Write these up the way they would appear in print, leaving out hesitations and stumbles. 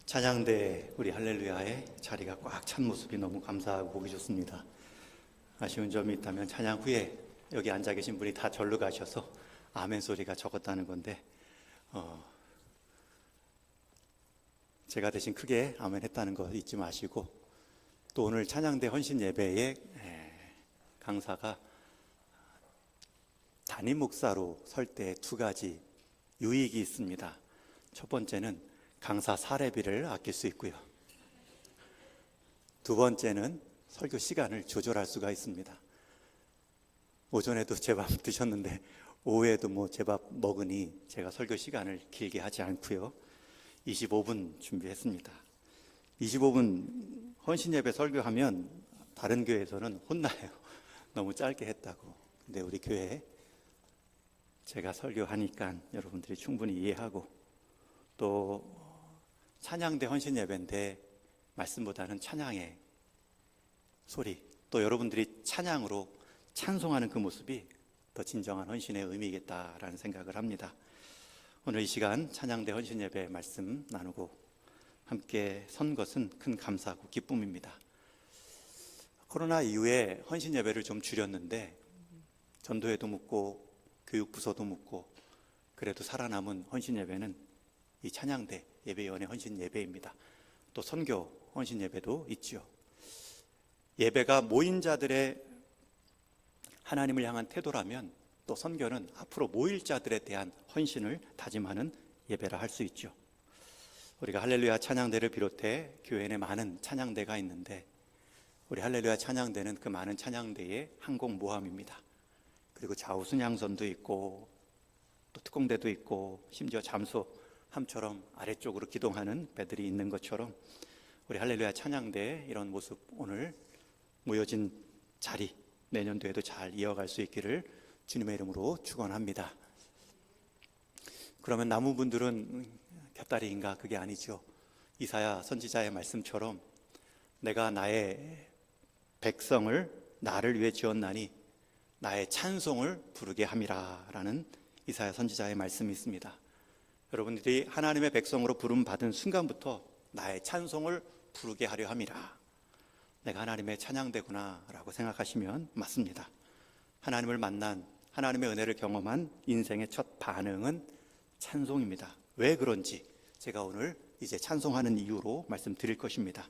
찬양대 우리 할렐루야의 자리가 꽉 찬 모습이 너무 감사하고 보기 좋습니다. 아쉬운 점이 있다면 찬양 후에 여기 앉아 계신 분이 다 절로 가셔서 아멘 소리가 적었다는 건데 제가 대신 크게 아멘 했다는 거 잊지 마시고, 또 오늘 찬양대 헌신 예배에 강사가 담임 목사로 설 때 두 가지 유익이 있습니다. 첫 번째는 강사 사례비를 아낄 수 있고요. 두 번째는 설교 시간을 조절할 수가 있습니다. 오전에도 제밥 드셨는데 오후에도 제밥 먹으니 제가 설교 시간을 길게 하지 않고요. 25분 준비했습니다. 25분 헌신 예배 설교하면 다른 교회에서는 혼나요. 너무 짧게 했다고. 근데 우리 교회 제가 설교하니까 여러분들이 충분히 이해하고, 또 찬양대 헌신 예배인데 말씀보다는 찬양의 소리, 또 여러분들이 찬양으로 찬송하는 그 모습이 더 진정한 헌신의 의미겠다라는 생각을 합니다. 오늘 이 시간 찬양대 헌신 예배 말씀 나누고 함께 선 것은 큰 감사하고 기쁨입니다. 코로나 이후에 헌신 예배를 좀 줄였는데 전도회도 묻고 교육부서도 묻고, 그래도 살아남은 헌신 예배는 이 찬양대 예배위원회 헌신 예배입니다. 또 선교 헌신 예배도 있죠. 예배가 모인 자들의 하나님을 향한 태도라면, 또 선교는 앞으로 모일 자들에 대한 헌신을 다짐하는 예배라 할 수 있죠. 우리가 할렐루야 찬양대를 비롯해 교회 내 많은 찬양대가 있는데, 우리 할렐루야 찬양대는 그 많은 찬양대의 항공 모함입니다. 그리고 좌우순양선도 있고 또 특공대도 있고 심지어 잠수함처럼 아래쪽으로 기동하는 배들이 있는 것처럼 우리 할렐루야 찬양대의 이런 모습, 오늘 모여진 자리 내년도에도 잘 이어갈 수 있기를 주님의 이름으로 축원합니다. 그러면 나무분들은 곁다리인가? 그게 아니죠. 이사야 선지자의 말씀처럼 내가 나의 백성을 나를 위해 지었나니 나의 찬송을 부르게 함이라 라는 이사야 선지자의 말씀이 있습니다. 여러분들이 하나님의 백성으로 부름받은 순간부터 나의 찬송을 부르게 하려 함이라, 내가 하나님의 찬양대구나 라고 생각하시면 맞습니다. 하나님을 만난, 하나님의 은혜를 경험한 인생의 첫 반응은 찬송입니다. 왜 그런지 제가 오늘 이제 찬송하는 이유로 말씀드릴 것입니다.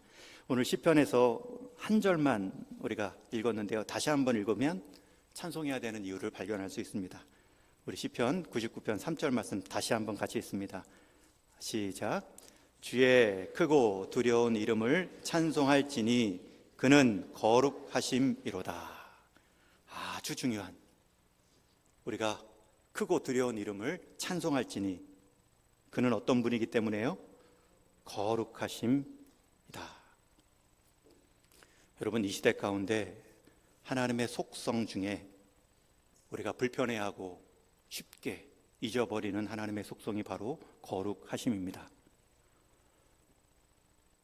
오늘 시편에서 한 절만 우리가 읽었는데요, 다시 한번 읽으면 찬송해야 되는 이유를 발견할 수 있습니다. 우리 시편 99편 3절 말씀 다시 한번 같이 읽습니다. 시작. 주의 크고 두려운 이름을 찬송할지니 그는 거룩하심이로다. 아주 중요한, 우리가 크고 두려운 이름을 찬송할지니 그는 어떤 분이기 때문에요? 거룩하심이다. 여러분, 이 시대 가운데 하나님의 속성 중에 우리가 불편해하고 쉽게 잊어버리는 하나님의 속성이 바로 거룩하심입니다.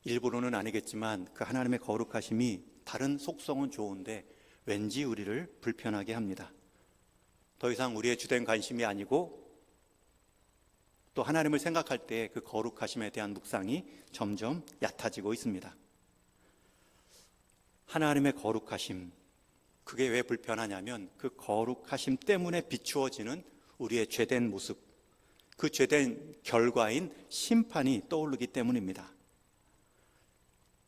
일부러는 아니겠지만 그 하나님의 거룩하심이 다른 속성은 좋은데 왠지 우리를 불편하게 합니다. 더 이상 우리의 주된 관심이 아니고, 또 하나님을 생각할 때 그 거룩하심에 대한 묵상이 점점 얕아지고 있습니다. 하나님의 거룩하심, 그게 왜 불편하냐면 그 거룩하심 때문에 비추어지는 우리의 죄된 모습, 그 죄된 결과인 심판이 떠오르기 때문입니다.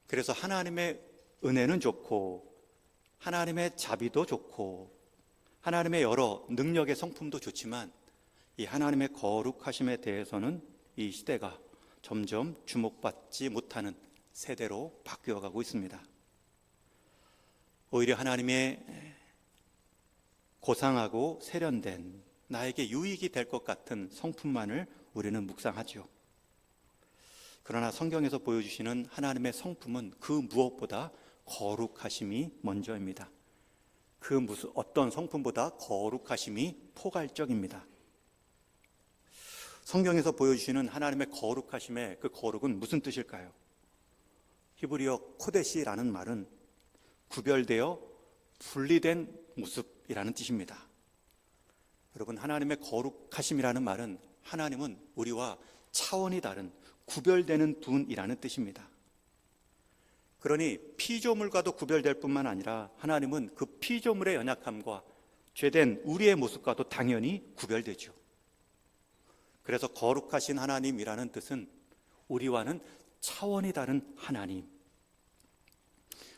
그래서 하나님의 은혜는 좋고 하나님의 자비도 좋고 하나님의 여러 능력의 성품도 좋지만 이 하나님의 거룩하심에 대해서는 이 시대가 점점 주목받지 못하는 세대로 바뀌어가고 있습니다. 오히려 하나님의 고상하고 세련된, 나에게 유익이 될 것 같은 성품만을 우리는 묵상하죠. 그러나 성경에서 보여주시는 하나님의 성품은 그 무엇보다 거룩하심이 먼저입니다. 그 무슨 어떤 성품보다 거룩하심이 포괄적입니다. 성경에서 보여주시는 하나님의 거룩하심의 그 거룩은 무슨 뜻일까요? 히브리어 코데시라는 말은 구별되어 분리된 모습이라는 뜻입니다. 여러분, 하나님의 거룩하심이라는 말은 하나님은 우리와 차원이 다른 구별되는 분이라는 뜻입니다. 그러니 피조물과도 구별될 뿐만 아니라 하나님은 그 피조물의 연약함과 죄된 우리의 모습과도 당연히 구별되죠. 그래서 거룩하신 하나님이라는 뜻은 우리와는 차원이 다른 하나님.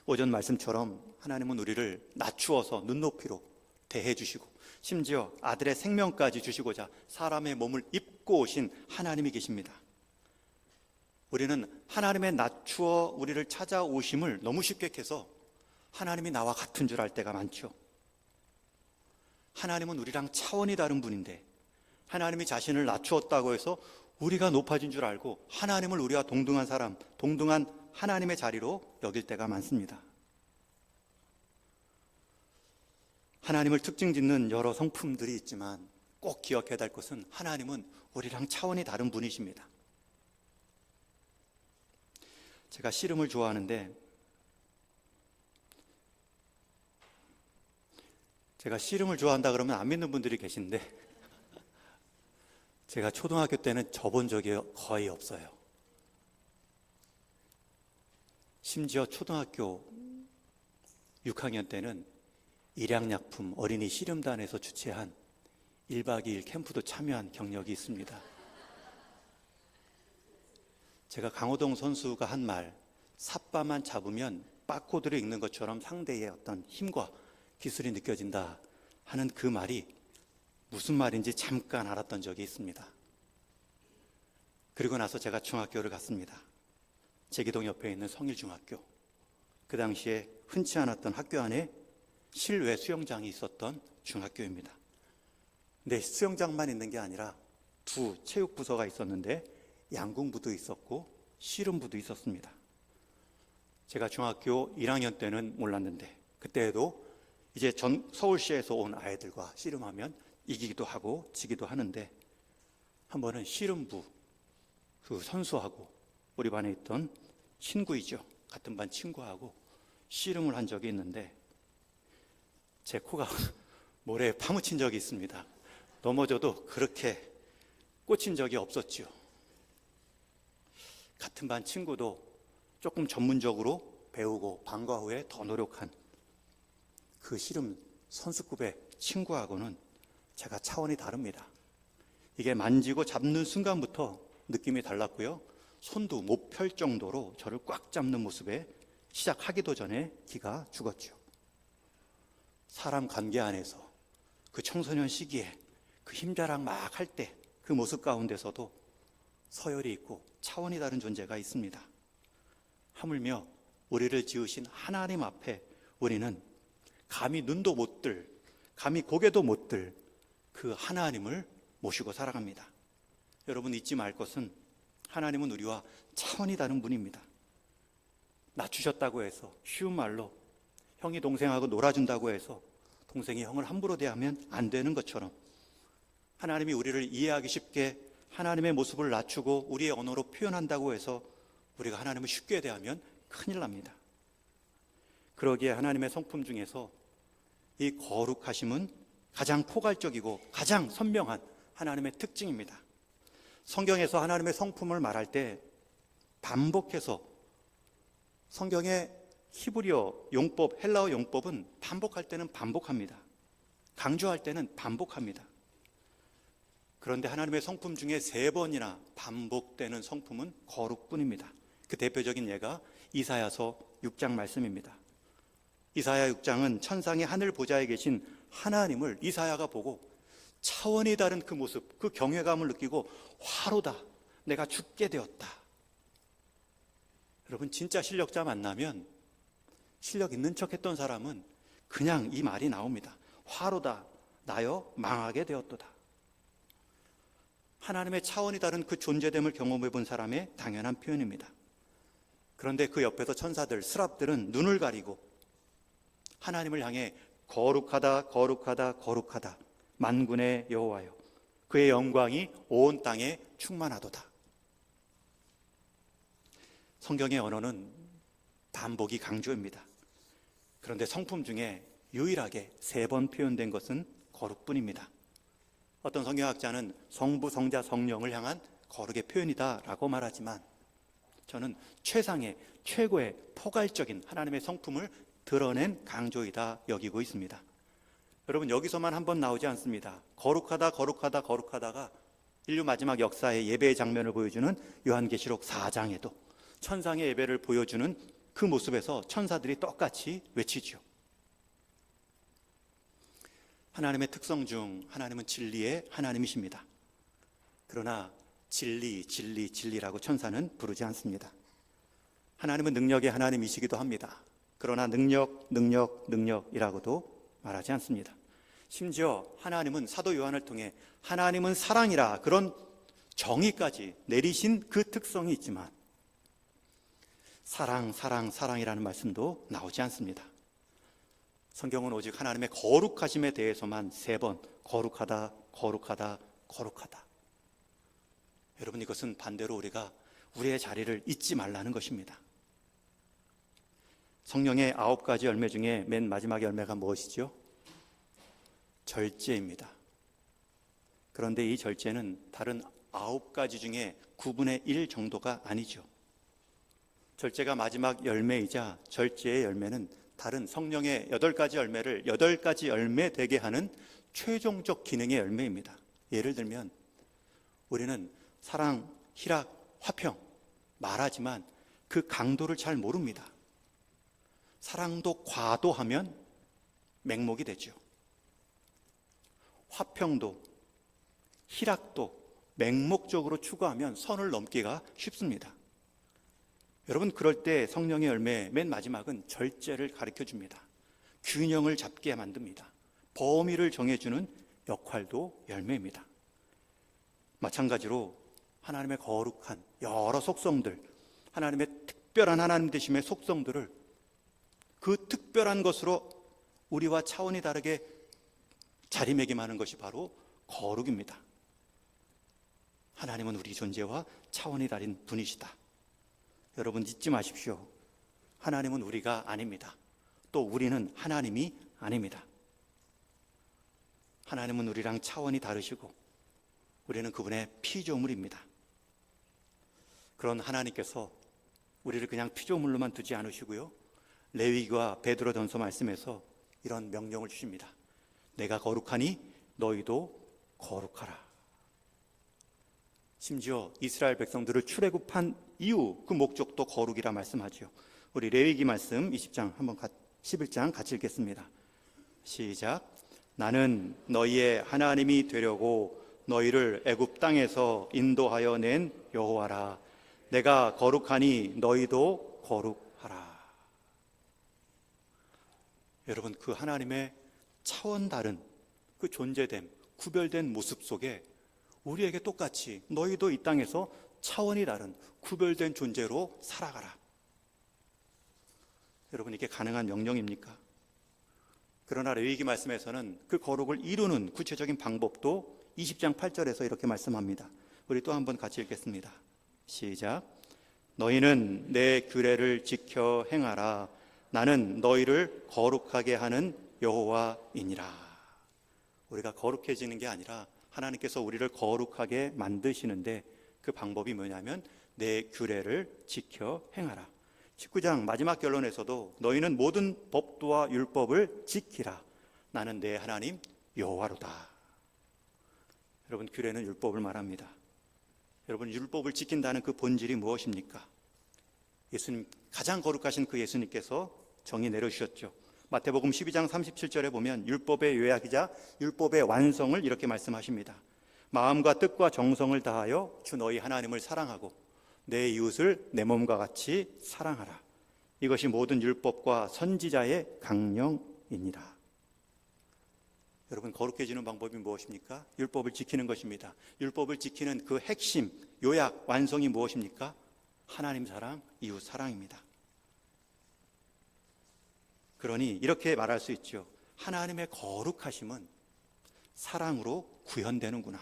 오전 말씀처럼 하나님은 우리를 낮추어서 눈높이로 대해주시고 심지어 아들의 생명까지 주시고자 사람의 몸을 입고 오신 하나님이 계십니다. 우리는 하나님의 낮추어 우리를 찾아오심을 너무 쉽게 해서 하나님이 나와 같은 줄 알 때가 많죠. 하나님은 우리랑 차원이 다른 분인데 하나님이 자신을 낮추었다고 해서 우리가 높아진 줄 알고 하나님을 우리와 동등한 사람, 동등한 하나님의 자리로 여길 때가 많습니다. 하나님을 특징 짓는 여러 성품들이 있지만 꼭 기억해야 될 것은 하나님은 우리랑 차원이 다른 분이십니다. 제가 씨름을 좋아하는데 제가 씨름을 좋아한다 그러면 안 믿는 분들이 계신데 제가 초등학교 때는 져본 적이 거의 없어요. 심지어 초등학교 6학년 때는 일양약품 어린이 씨름단에서 주최한 1박 2일 캠프도 참여한 경력이 있습니다. 제가 강호동 선수가 한 말, 삿바만 잡으면 빠코드를 읽는 것처럼 상대의 어떤 힘과 기술이 느껴진다 하는 그 말이 무슨 말인지 잠깐 알았던 적이 있습니다. 그리고 나서 제가 중학교를 갔습니다. 제기동 옆에 있는 성일중학교. 그 당시에 흔치 않았던 학교 안에 실외 수영장이 있었던 중학교입니다. 근데 수영장만 있는 게 아니라 두 체육부서가 있었는데 양궁부도 있었고 씨름부도 있었습니다. 제가 중학교 1학년 때는 몰랐는데 그때에도 이제 서울시에서 온 아이들과 씨름하면 이기기도 하고 지기도 하는데 한 번은 씨름부 그 선수하고 우리 반에 있던 친구이죠. 같은 반 친구하고 씨름을 한 적이 있는데 제 코가 모래에 파묻힌 적이 있습니다. 넘어져도 그렇게 꽂힌 적이 없었죠. 같은 반 친구도 조금 전문적으로 배우고 방과 후에 더 노력한 그 씨름 선수급의 친구하고는 제가 차원이 다릅니다. 이게 만지고 잡는 순간부터 느낌이 달랐고요. 손도 못 펼 정도로 저를 꽉 잡는 모습에 시작하기도 전에 기가 죽었죠. 사람 관계 안에서 그 청소년 시기에 그 힘자랑 막 할 때 그 모습 가운데서도 서열이 있고 차원이 다른 존재가 있습니다. 하물며 우리를 지으신 하나님 앞에 우리는 감히 눈도 못 들, 감히 고개도 못 들 그 하나님을 모시고 살아갑니다. 여러분 잊지 말 것은 하나님은 우리와 차원이 다른 분입니다. 낮추셨다고 해서 쉬운 말로 형이 동생하고 놀아준다고 해서 동생이 형을 함부로 대하면 안 되는 것처럼 하나님이 우리를 이해하기 쉽게 하나님의 모습을 낮추고 우리의 언어로 표현한다고 해서 우리가 하나님을 쉽게 대하면 큰일 납니다. 그러기에 하나님의 성품 중에서 이 거룩하심은 가장 포괄적이고 가장 선명한 하나님의 특징입니다. 성경에서 하나님의 성품을 말할 때 반복해서 성경의 히브리어 용법, 헬라어 용법은 반복할 때는 반복합니다. 강조할 때는 반복합니다. 그런데 하나님의 성품 중에 3번이나 반복되는 성품은 거룩뿐입니다. 그 대표적인 예가 이사야서 6장 말씀입니다. 이사야 6장은 천상의 하늘 보좌에 계신 하나님을 이사야가 보고 차원이 다른 그 모습, 그 경외감을 느끼고 화로다, 내가 죽게 되었다. 여러분 진짜 실력자 만나면 실력 있는 척 했던 사람은 그냥 이 말이 나옵니다. 화로다, 나여 망하게 되었도다. 하나님의 차원이 다른 그 존재됨을 경험해 본 사람의 당연한 표현입니다. 그런데 그 옆에서 천사들, 스랍들은 눈을 가리고 하나님을 향해 거룩하다, 거룩하다, 거룩하다. 만군의 여호와여, 그의 영광이 온 땅에 충만하도다. 성경의 언어는 반복이 강조입니다. 그런데 성품 중에 유일하게 3번 표현된 것은 거룩뿐입니다. 어떤 성경학자는 성부, 성자, 성령을 향한 거룩의 표현이다라고 말하지만 저는 최상의 최고의 포괄적인 하나님의 성품을 드러낸 강조이다 여기고 있습니다. 여러분, 여기서만 한번 나오지 않습니다. 거룩하다가 인류 마지막 역사의 예배의 장면을 보여주는 요한계시록 4장에도 천상의 예배를 보여주는 그 모습에서 천사들이 똑같이 외치죠. 하나님의 특성 중 하나님은 진리의 하나님이십니다. 그러나 진리라고 천사는 부르지 않습니다. 하나님은 능력의 하나님이시기도 합니다. 그러나 능력이라고도 말하지 않습니다. 심지어 하나님은 사도 요한을 통해 하나님은 사랑이라 그런 정의까지 내리신 그 특성이 있지만 사랑이라는 말씀도 나오지 않습니다. 성경은 오직 하나님의 거룩하심에 대해서만 3번 거룩하다. 여러분, 이것은 반대로 우리가 우리의 자리를 잊지 말라는 것입니다. 성령의 9가지 열매 중에 맨 마지막 열매가 무엇이죠? 절제입니다. 그런데 이 절제는 다른 9가지 중에 9분의 1 정도가 아니죠. 절제가 마지막 열매이자 절제의 열매는 다른 성령의 8가지 열매를 8가지 열매 되게 하는 최종적 기능의 열매입니다. 예를 들면 우리는 사랑, 희락, 화평 말하지만 그 강도를 잘 모릅니다. 사랑도 과도하면 맹목이 되죠. 화평도, 희락도 맹목적으로 추구하면 선을 넘기가 쉽습니다. 여러분, 그럴 때 성령의 열매 맨 마지막은 절제를 가르쳐 줍니다. 균형을 잡게 만듭니다. 범위를 정해주는 역할도 열매입니다. 마찬가지로 하나님의 거룩한 여러 속성들, 하나님의 특별한 하나님 되심의 속성들을 그 특별한 것으로 우리와 차원이 다르게 자리매김하는 것이 바로 거룩입니다. 하나님은 우리 존재와 차원이 다른 분이시다. 여러분, 잊지 마십시오. 하나님은 우리가 아닙니다. 또 우리는 하나님이 아닙니다. 하나님은 우리랑 차원이 다르시고 우리는 그분의 피조물입니다. 그런 하나님께서 우리를 그냥 피조물로만 두지 않으시고요, 레위기와 베드로전서 말씀에서 이런 명령을 주십니다. 내가 거룩하니 너희도 거룩하라. 심지어 이스라엘 백성들을 출애굽한 이유, 그 목적도 거룩이라 말씀하죠. 우리 레위기 말씀 11장 같이 읽겠습니다. 시작. 나는 너희의 하나님이 되려고 너희를 애굽 땅에서 인도하여 낸 여호와라. 내가 거룩하니 너희도 거룩하라. 여러분, 그 하나님의 차원 다른 그 존재됨, 구별된 모습 속에 우리에게 똑같이 너희도 이 땅에서 차원이 다른 구별된 존재로 살아가라. 여러분, 이게 가능한 명령입니까? 그러나 레위기 말씀에서는 그 거룩을 이루는 구체적인 방법도 20장 8절에서 이렇게 말씀합니다. 우리 또 한번 같이 읽겠습니다. 시작. 너희는 내 규례를 지켜 행하라. 나는 너희를 거룩하게 하는 여호와이니라. 우리가 거룩해지는 게 아니라 하나님께서 우리를 거룩하게 만드시는데 그 방법이 뭐냐면 내 규례를 지켜 행하라. 19장 마지막 결론에서도 너희는 모든 법도와 율법을 지키라. 나는 내 하나님 여호와로다. 여러분, 규례는 율법을 말합니다. 여러분, 율법을 지킨다는 그 본질이 무엇입니까? 예수님, 가장 거룩하신 그 예수님께서 정의 내려주셨죠. 마태복음 12장 37절에 보면 율법의 요약이자 율법의 완성을 이렇게 말씀하십니다. 마음과 뜻과 정성을 다하여 주 너희 하나님을 사랑하고 내 이웃을 내 몸과 같이 사랑하라. 이것이 모든 율법과 선지자의 강령이니라. 여러분, 거룩해지는 방법이 무엇입니까? 율법을 지키는 것입니다. 율법을 지키는 그 핵심, 요약, 완성이 무엇입니까? 하나님 사랑, 이웃 사랑입니다. 그러니 이렇게 말할 수 있죠. 하나님의 거룩하심은 사랑으로 구현되는구나.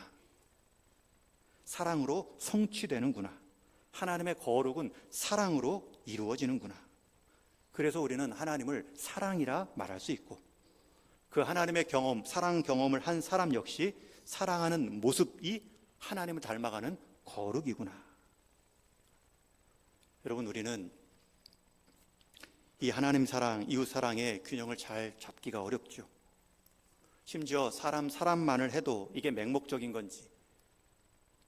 사랑으로 성취되는구나. 하나님의 거룩은 사랑으로 이루어지는구나. 그래서 우리는 하나님을 사랑이라 말할 수 있고, 그 하나님의 경험, 사랑 경험을 한 사람 역시 사랑하는 모습이 하나님을 닮아가는 거룩이구나. 여러분, 우리는 이 하나님 사랑, 이웃 사랑의 균형을 잘 잡기가 어렵죠. 심지어 사람만을 해도 이게 맹목적인 건지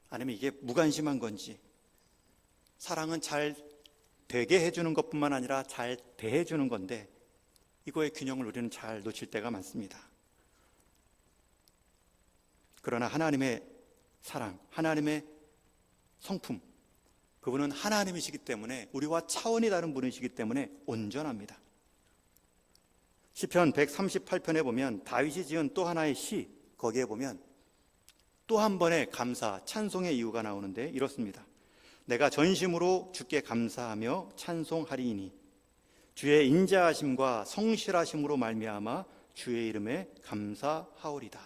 아니면 이게 무관심한 건지, 사랑은 잘 되게 해주는 것뿐만 아니라 잘 대해주는 건데 이거의 균형을 우리는 잘 놓칠 때가 많습니다. 그러나 하나님의 사랑, 하나님의 성품, 그분은 하나님이시기 때문에, 우리와 차원이 다른 분이시기 때문에 온전합니다. 시편 138편에 보면 다윗이 지은 또 하나의 시, 거기에 보면 또 한 번의 감사, 찬송의 이유가 나오는데 이렇습니다. 내가 전심으로 주께 감사하며 찬송하리이니 주의 인자하심과 성실하심으로 말미암아 주의 이름에 감사하오리다.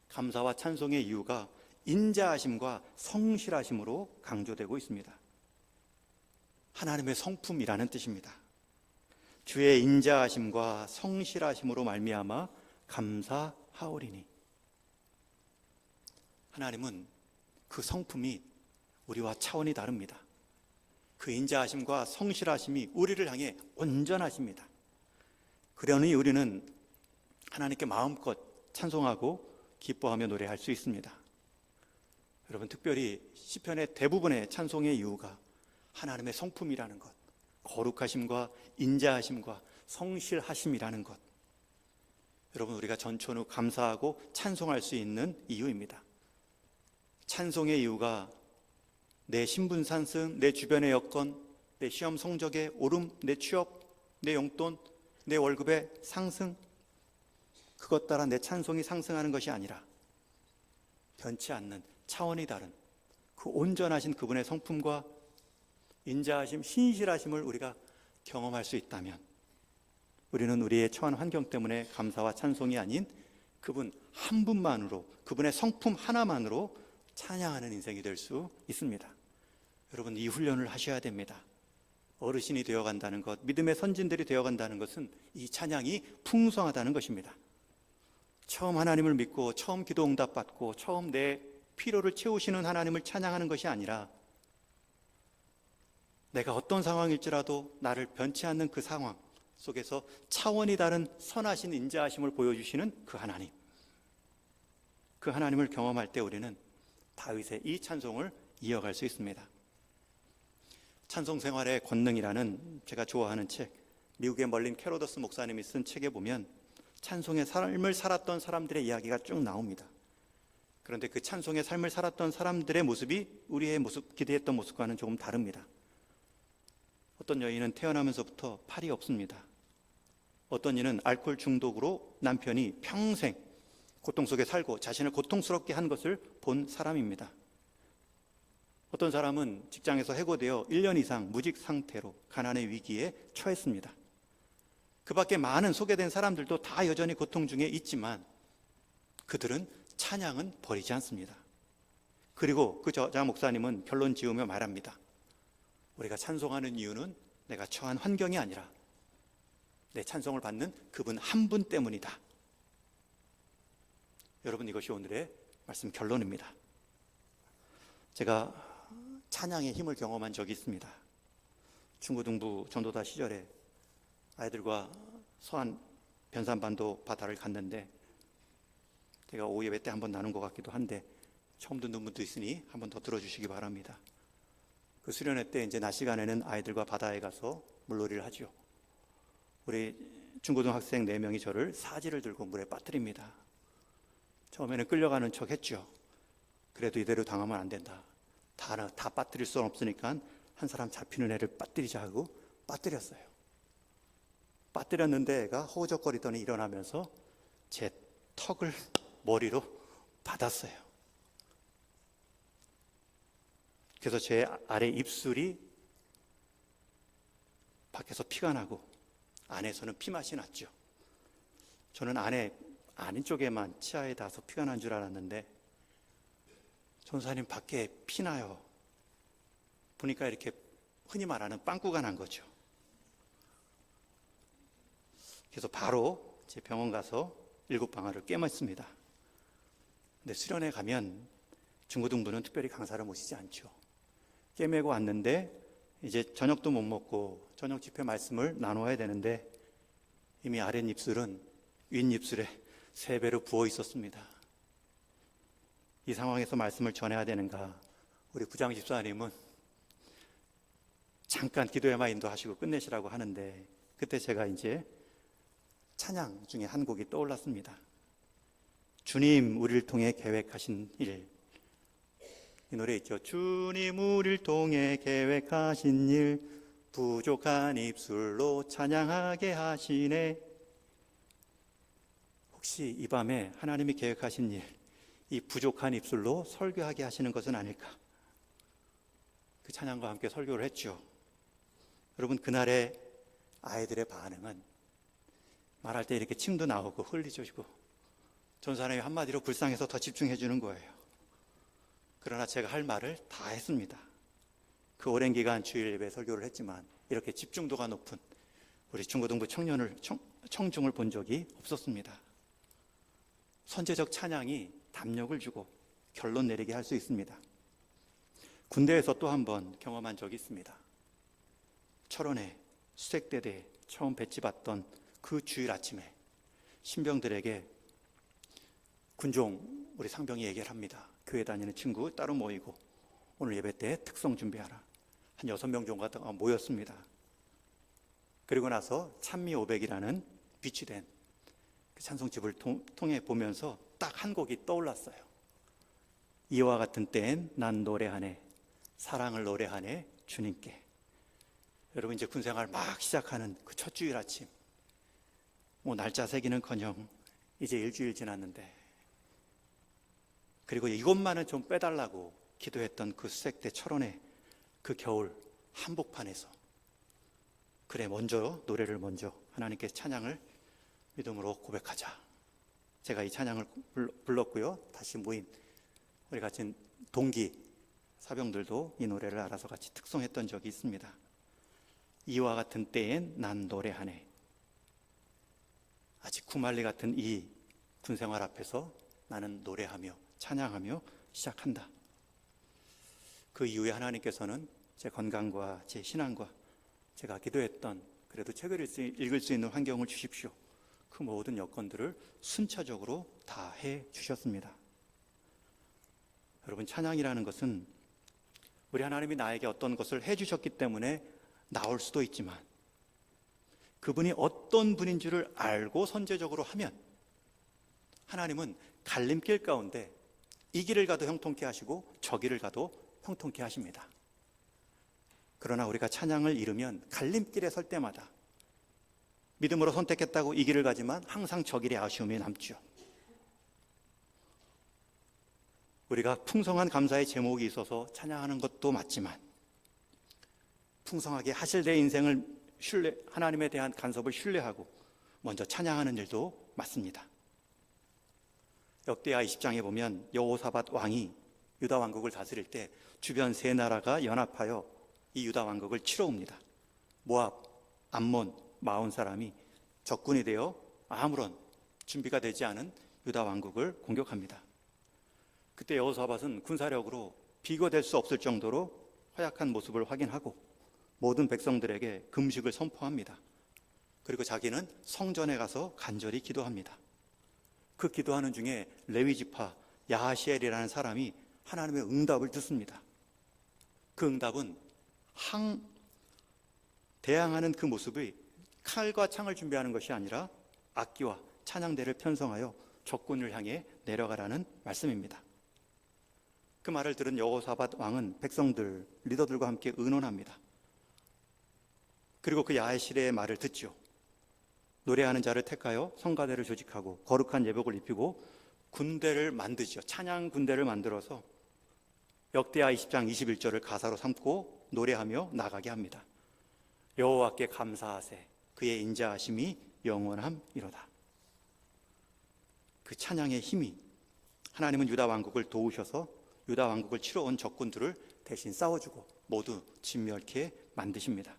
감사와 찬송의 이유가 인자하심과 성실하심으로 강조되고 있습니다. 하나님의 성품이라는 뜻입니다. 주의 인자하심과 성실하심으로 말미암아 감사하오리니, 하나님은 그 성품이 우리와 차원이 다릅니다. 그 인자하심과 성실하심이 우리를 향해 온전하십니다. 그러니 우리는 하나님께 마음껏 찬송하고 기뻐하며 노래할 수 있습니다. 여러분, 특별히 시편의 대부분의 찬송의 이유가 하나님의 성품이라는 것, 거룩하심과 인자하심과 성실하심이라는 것, 여러분, 우리가 전천후 감사하고 찬송할 수 있는 이유입니다. 찬송의 이유가 내 신분 상승, 내 주변의 여건, 내 시험 성적의 오름, 내 취업, 내 용돈, 내 월급의 상승, 그것 따라 내 찬송이 상승하는 것이 아니라 변치 않는 차원이 다른 그 온전하신 그분의 성품과 인자하심, 신실하심을 우리가 경험할 수 있다면, 우리는 우리의 처한 환경 때문에 감사와 찬송이 아닌 그분 한 분만으로, 그분의 성품 하나만으로 찬양하는 인생이 될 수 있습니다. 여러분, 이 훈련을 하셔야 됩니다. 어르신이 되어간다는 것, 믿음의 선진들이 되어간다는 것은 이 찬양이 풍성하다는 것입니다. 처음 하나님을 믿고, 처음 기도 응답받고, 처음 내 필요를 채우시는 하나님을 찬양하는 것이 아니라, 내가 어떤 상황일지라도 나를 변치 않는 그 상황 속에서 차원이 다른 선하신 인자하심을 보여주시는 그 하나님, 그 하나님을 경험할 때 우리는 다윗의 이 찬송을 이어갈 수 있습니다. 찬송 생활의 권능이라는 제가 좋아하는 책, 미국의 멀린 캐로더스 목사님이 쓴 책에 보면 찬송의 삶을 살았던 사람들의 이야기가 쭉 나옵니다. 그런데 그 찬송의 삶을 살았던 사람들의 모습이 우리의 모습, 기대했던 모습과는 조금 다릅니다. 어떤 여인은 태어나면서부터 팔이 없습니다. 어떤 이는 알코올 중독으로 남편이 평생 고통 속에 살고 자신을 고통스럽게 한 것을 본 사람입니다. 어떤 사람은 직장에서 해고되어 1년 이상 무직 상태로 가난의 위기에 처했습니다. 그 밖에 많은 소개된 사람들도 다 여전히 고통 중에 있지만 그들은 찬양은 버리지 않습니다. 그리고 그 저자 목사님은 결론 지으며 말합니다. 우리가 찬송하는 이유는 내가 처한 환경이 아니라 내 찬송을 받는 그분 한 분 때문이다. 여러분, 이것이 오늘의 말씀 결론입니다. 제가 찬양의 힘을 경험한 적이 있습니다. 중고등부 전도다 시절에 아이들과 서안 변산반도 바다를 갔는데, 제가 오후 예배 때 한번 나눈 것 같기도 한데 처음 듣는 분도 있으니 한번 더 들어주시기 바랍니다. 그 수련회 때 이제 낮 시간에는 아이들과 바다에 가서 물놀이를 하죠. 우리 중고등학생 4명이 저를 사지를 들고 물에 빠뜨립니다. 처음에는 끌려가는 척 했죠. 그래도 이대로 당하면 안 된다. 다 빠뜨릴 수는 없으니까 한 사람 잡히는 애를 빠뜨리자 하고 빠뜨렸어요. 빠뜨렸는데 애가 허우적거리더니 일어나면서 제 턱을 머리로 받았어요. 그래서 제 아래 입술이 밖에서 피가 나고 안에서는 피맛이 났죠. 저는 아닌 쪽에만 치아에 닿아서 피가 난 줄 알았는데 전사님 밖에 피나요. 보니까 이렇게 흔히 말하는 빵꾸가 난 거죠. 그래서 바로 제 병원 가서 7방아를 꿰맸습니다. 근데 수련회 가면 중고등부는 특별히 강사를 모시지 않죠. 깨매고 왔는데 이제 저녁도 못 먹고 저녁 집회 말씀을 나눠야 되는데 이미 아랫입술은 윗입술에 3배로 부어 있었습니다. 이 상황에서 말씀을 전해야 되는가? 우리 부장 집사님은 잠깐 기도에만 인도하시고 끝내시라고 하는데 그때 제가 이제 찬양 중에 한 곡이 떠올랐습니다. 주님 우리를 통해 계획하신 일. 이 노래 있죠. 주님 우리를 통해 계획하신 일 부족한 입술로 찬양하게 하시네. 혹시 이 밤에 하나님이 계획하신 일, 이 부족한 입술로 설교하게 하시는 것은 아닐까? 그 찬양과 함께 설교를 했죠. 여러분, 그날의 아이들의 반응은 말할 때 이렇게 침도 나오고 흘리셔지고 전사님이 한마디로 불쌍해서 더 집중해 주는 거예요. 그러나 제가 할 말을 다 했습니다. 그 오랜 기간 주일 예배 설교를 했지만 이렇게 집중도가 높은 우리 중고등부 청중을 본 적이 없었습니다. 선제적 찬양이 담력을 주고 결론 내리게 할 수 있습니다. 군대에서 또 한 번 경험한 적이 있습니다. 철원에 수색대대에 처음 배치받던 그 주일 아침에 신병들에게 군종 우리 상병이 얘기를 합니다. 교회 다니는 친구 따로 모이고 오늘 예배 때 특송 준비하라. 한 6명 정도가 모였습니다. 그리고 나서 찬미 500이라는 비치된 그 찬송집을 통해 보면서 딱 한 곡이 떠올랐어요. 이와 같은 때엔 난 노래하네 사랑을 노래하네 주님께. 여러분, 이제 군생활 막 시작하는 그 첫 주일 아침, 뭐 날짜 세기는커녕 이제 일주일 지났는데, 그리고 이것만은 좀 빼달라고 기도했던 그 수색대 철원의 그 겨울 한복판에서 그래 먼저 노래를 먼저 하나님께 찬양을 믿음으로 고백하자. 제가 이 찬양을 불렀고요. 다시 모인 우리 같은 동기 사병들도 이 노래를 알아서 같이 특송했던 적이 있습니다. 이와 같은 때엔 난 노래하네. 아직 구말리 같은 이 군생활 앞에서 나는 노래하며 찬양하며 시작한다. 그 이후에 하나님께서는 제 건강과 제 신앙과 제가 기도했던 그래도 책을 읽을 수 있는 환경을 주십시오. 그 모든 여건들을 순차적으로 다 해 주셨습니다. 여러분, 찬양이라는 것은 우리 하나님이 나에게 어떤 것을 해 주셨기 때문에 나올 수도 있지만 그분이 어떤 분인 줄을 알고 선제적으로 하면 하나님은 갈림길 가운데 이 길을 가도 형통케 하시고 저 길을 가도 형통케 하십니다. 그러나 우리가 찬양을 잃으면 갈림길에 설 때마다 믿음으로 선택했다고 이 길을 가지만 항상 저 길에 아쉬움이 남죠. 우리가 풍성한 감사의 제목이 있어서 찬양하는 것도 맞지만 풍성하게 하실 내 인생을 하나님에 대한 간섭을 신뢰하고 먼저 찬양하는 일도 맞습니다. 역대하 20장에 보면 여호사밧 왕이 유다 왕국을 다스릴 때 주변 세 나라가 연합하여 이 유다 왕국을 치러 옵니다. 모압, 암몬, 마온 사람이 적군이 되어 아무런 준비가 되지 않은 유다 왕국을 공격합니다. 그때 여호사밧은 군사력으로 비교될 수 없을 정도로 허약한 모습을 확인하고 모든 백성들에게 금식을 선포합니다. 그리고 자기는 성전에 가서 간절히 기도합니다. 그 기도하는 중에 레위 지파 야하시엘이라는 사람이 하나님의 응답을 듣습니다. 그 응답은 대항하는 그 모습이 칼과 창을 준비하는 것이 아니라 악기와 찬양대를 편성하여 적군을 향해 내려가라는 말씀입니다. 그 말을 들은 여호사밧 왕은 백성들, 리더들과 함께 의논합니다. 그리고 그 야하시엘의 말을 듣죠. 노래하는 자를 택하여 성가대를 조직하고 거룩한 예복을 입히고 군대를 만드죠. 찬양 군대를 만들어서 역대하 20장 21절을 가사로 삼고 노래하며 나가게 합니다. 여호와께 감사하세 그의 인자하심이 영원함이로다. 그 찬양의 힘이 하나님은 유다 왕국을 도우셔서 유다 왕국을 치러 온 적군들을 대신 싸워주고 모두 진멸케 만드십니다.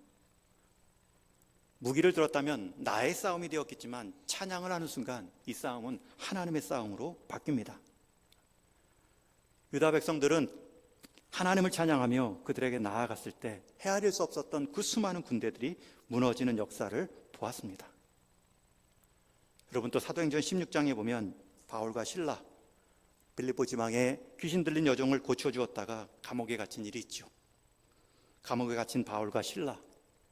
무기를 들었다면 나의 싸움이 되었겠지만 찬양을 하는 순간 이 싸움은 하나님의 싸움으로 바뀝니다. 유다 백성들은 하나님을 찬양하며 그들에게 나아갔을 때 헤아릴 수 없었던 그 수많은 군대들이 무너지는 역사를 보았습니다. 여러분, 또 사도행전 16장에 보면 바울과 실라, 빌립보 지방에 귀신 들린 여종을 고쳐주었다가 감옥에 갇힌 일이 있죠. 감옥에 갇힌 바울과 실라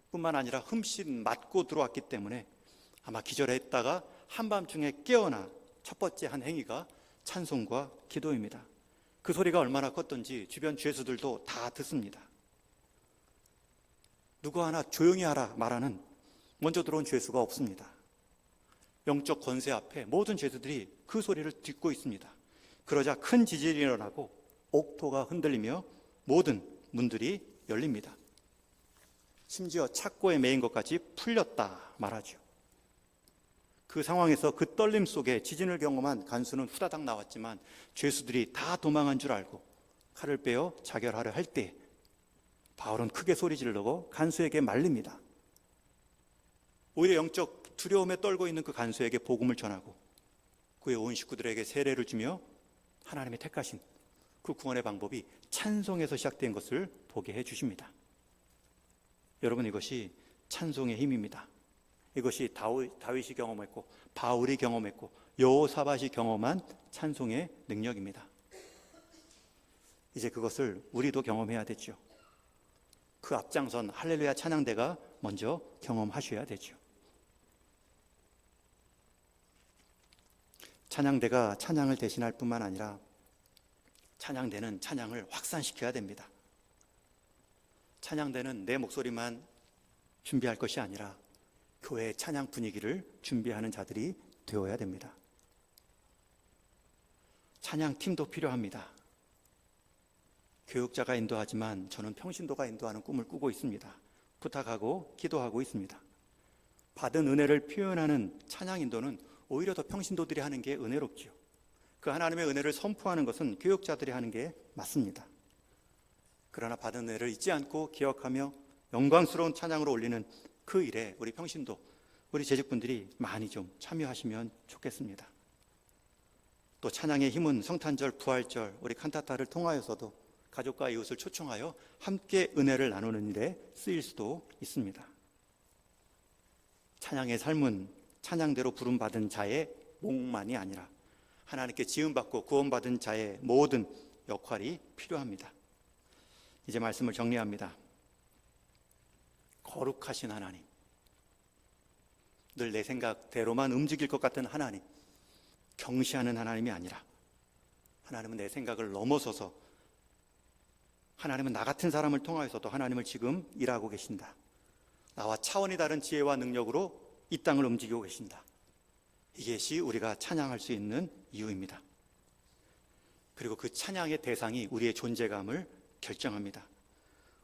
뿐만 아니라 흠씬 맞고 들어왔기 때문에 아마 기절했다가 한밤중에 깨어나 첫 번째 한 행위가 찬송과 기도입니다. 그 소리가 얼마나 컸던지 주변 죄수들도 다 듣습니다. 누구 하나 조용히 하라 말하는 먼저 들어온 죄수가 없습니다. 영적 권세 앞에 모든 죄수들이 그 소리를 듣고 있습니다. 그러자 큰 지진이 일어나고 옥토가 흔들리며 모든 문들이 열립니다. 심지어 착고에 매인 것까지 풀렸다 말하죠. 그 상황에서 그 떨림 속에 지진을 경험한 간수는 후다닥 나왔지만 죄수들이 다 도망한 줄 알고 칼을 빼어 자결하려 할 때 바울은 크게 소리 지르고 간수에게 말립니다. 오히려 영적 두려움에 떨고 있는 그 간수에게 복음을 전하고 그의 온 식구들에게 세례를 주며 하나님의 택하신 그 구원의 방법이 찬송에서 시작된 것을 보게 해주십니다. 여러분, 이것이 찬송의 힘입니다. 이것이 다윗이 경험했고 바울이 경험했고 여호사밧이 경험한 찬송의 능력입니다. 이제 그것을 우리도 경험해야 되죠. 그 앞장선 할렐루야 찬양대가 먼저 경험하셔야 되죠. 찬양대가 찬양을 대신할 뿐만 아니라 찬양대는 찬양을 확산시켜야 됩니다. 찬양대는 내 목소리만 준비할 것이 아니라 교회의 찬양 분위기를 준비하는 자들이 되어야 됩니다. 찬양팀도 필요합니다. 교육자가 인도하지만 저는 평신도가 인도하는 꿈을 꾸고 있습니다. 부탁하고 기도하고 있습니다. 받은 은혜를 표현하는 찬양 인도는 오히려 더 평신도들이 하는 게 은혜롭지요. 그 하나님의 은혜를 선포하는 것은 교육자들이 하는 게 맞습니다. 그러나 받은 은혜를 잊지 않고 기억하며 영광스러운 찬양으로 올리는 그 일에 우리 평신도, 우리 재직분들이 많이 좀 참여하시면 좋겠습니다. 또 찬양의 힘은 성탄절, 부활절, 우리 칸타타를 통하여서도 가족과 이웃을 초청하여 함께 은혜를 나누는 일에 쓰일 수도 있습니다. 찬양의 삶은 찬양대로 부름받은 자의 몫만이 아니라 하나님께 지음받고 구원받은 자의 모든 역할이 필요합니다. 이제 말씀을 정리합니다. 거룩하신 하나님, 늘 내 생각대로만 움직일 것 같은 하나님, 경시하는 하나님이 아니라 하나님은 내 생각을 넘어서서 하나님은 나 같은 사람을 통하여서도 하나님을 지금 일하고 계신다. 나와 차원이 다른 지혜와 능력으로 이 땅을 움직이고 계신다. 이것이 우리가 찬양할 수 있는 이유입니다. 그리고 그 찬양의 대상이 우리의 존재감을 결정합니다.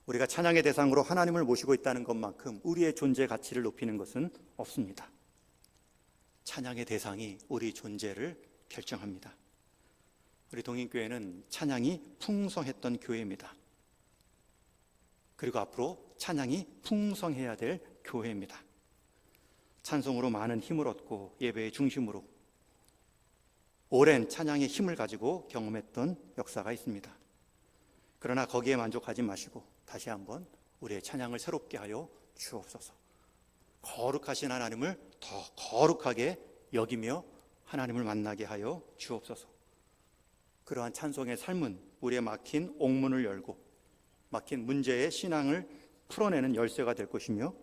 우리가 찬양의 대상으로 하나님을 모시고 있다는 것만큼 우리의 존재 가치를 높이는 것은 없습니다. 찬양의 대상이 우리 존재를 결정합니다. 우리 동인교회는 찬양이 풍성했던 교회입니다. 그리고 앞으로 찬양이 풍성해야 될 교회입니다. 찬송으로 많은 힘을 얻고 예배의 중심으로 오랜 찬양의 힘을 가지고 경험했던 역사가 있습니다. 그러나 거기에 만족하지 마시고 다시 한번 우리의 찬양을 새롭게 하여 주옵소서. 거룩하신 하나님을 더 거룩하게 여기며 하나님을 만나게 하여 주옵소서. 그러한 찬송의 삶은 우리의 막힌 옥문을 열고 막힌 문제의 신앙을 풀어내는 열쇠가 될 것이며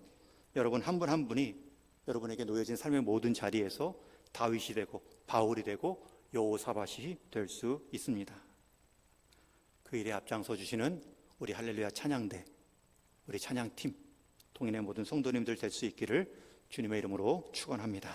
여러분 한 분 한 분이 여러분에게 놓여진 삶의 모든 자리에서 다윗이 되고 바울이 되고 여호사밧이 될 수 있습니다. 그 일에 앞장서 주시는 우리 할렐루야 찬양대, 우리 찬양팀, 동인의 모든 성도님들 될 수 있기를 주님의 이름으로 축원합니다.